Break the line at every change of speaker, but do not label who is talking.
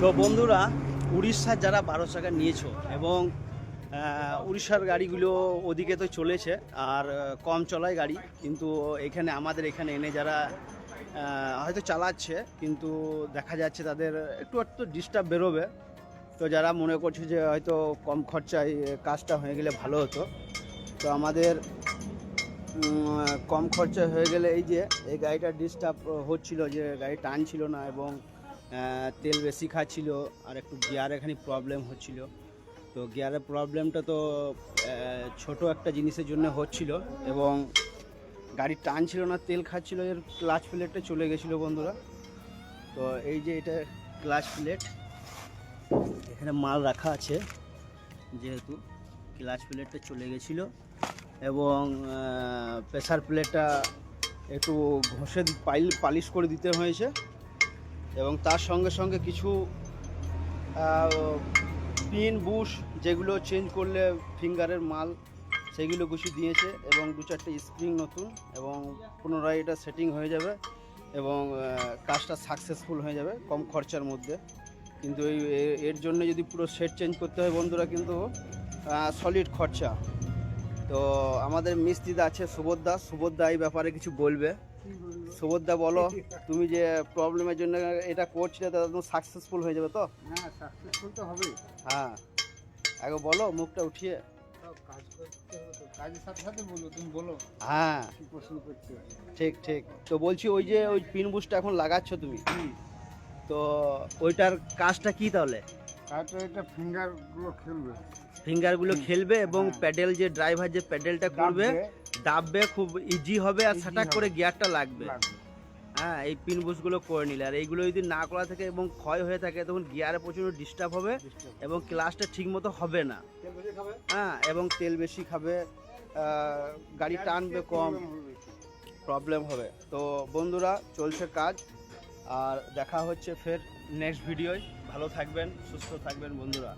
তো বন্ধুরা, উড়িষ্যার যারা 12 চাকা নিয়েছো এবং উড়িষ্যার গাড়িগুলো ওদিকে তো চলেছে আর কম চলায় গাড়ি, কিন্তু এখানে আমাদের এখানে এনে যারা হয়তো চালাচ্ছে, কিন্তু দেখা যাচ্ছে তাদের একটু একটু ডিস্টার্ব বেরোবে। তো যারা মনে করছে যে হয়তো কম খরচায় কাজটা হয়ে গেলে ভালো হতো, তো আমাদের কম খরচায় হয়ে গেলে এই গাড়িটা ডিস্টার্ব হচ্ছিল, যে গাড়ি টানছিল না এবং তেল বেশি খাচ্ছিল, আর একটু গিয়ার এখানে প্রবলেম হচ্ছিল। তো গিয়ারের প্রবলেমটা তো ছোট একটা জিনিসের জন্য হচ্ছিল এবং গাড়ি টানছিল না, তেল খাচ্ছিল, এর ক্লাচ প্লেটটা চলে গেছিলো বন্ধুরা। তো এই যে এটা ক্লাচ প্লেট, এখানে মাল রাখা আছে, যেহেতু ক্লাচ প্লেটটা চলে গেছিলো এবং প্রেসার প্লেটটা একটু ঘষে পালিশ করে দিতে হয়েছে এবং তার সঙ্গে সঙ্গে কিছু পিন বুশ যেগুলো চেঞ্জ করলে ফিঙ্গারের মাল, সেগুলো কিছু দিয়েছে এবং 2-4টে স্প্রিং নতুন, এবং পুনরায় এটা সেটিং হয়ে যাবে এবং কাজটা সাকসেসফুল হয়ে যাবে কম খরচার মধ্যে। কিন্তু এর জন্য যদি পুরো সেট চেঞ্জ করতে হয় বন্ধুরা, কিন্তু সলিড খরচা। তো আমাদের মিস্ত্রিদা আছে সুবোধদা এই ব্যাপারে কিছু বলবে। সুবোধদা, বলো, তুমি যে প্রবলেমের জন্য এটা করছিলে তা একদম সাকসেসফুল হয়ে যাবে তো?
হ্যাঁ, সাকসেসফুল তো হবেই।
হ্যাঁ, আগে বলো, মুখটা উঠিয়ে।
কাজ করতে হবে তো, কাজের সাথে সাথে বলো, তুমি বলো
হ্যাঁ,
কি প্রশ্ন করতে হবে।
ঠিক ঠিক। তো বলছি, ওই পিন বুশটা এখন লাগাচ্ছ তুমি, তো ওইটার কাজটা কি তাহলে?
তারপরে এটা ফিঙ্গারগুলো খেলবে,
ফিঙ্গারগুলো খেলবে এবং
হ্যাঁ।
প্যাডেল, যে ড্রাইভার যে প্যাডেলটা করবে, দাববে, খুব ইজি হবে আর
Easy
সাটাক
হবে।
করে গিয়ারটা লাগবে।
লাগবে।
হ্যাঁ, এই পিন বুশগুলো করে নিলে, আর এইগুলো যদি না করা থাকে এবং ক্ষয় হয়ে থাকে, তখন গিয়ারে প্রচুর ডিস্টার্ব হবে এবং ক্লাসটা ঠিক মতো হবে না।
তেল বেশি খাবে?
হ্যাঁ, এবং তেল বেশি খাবে, গাড়ি টানবে কম,
Problem হবে বেশি।
প্রবলেম হবে। তো বন্ধুরা, চলছে কাজ, আর দেখা হচ্ছে ফের নেক্সট ভিডিওয়। ভালো থাকবেন, সুস্থ থাকবেন বন্ধুরা।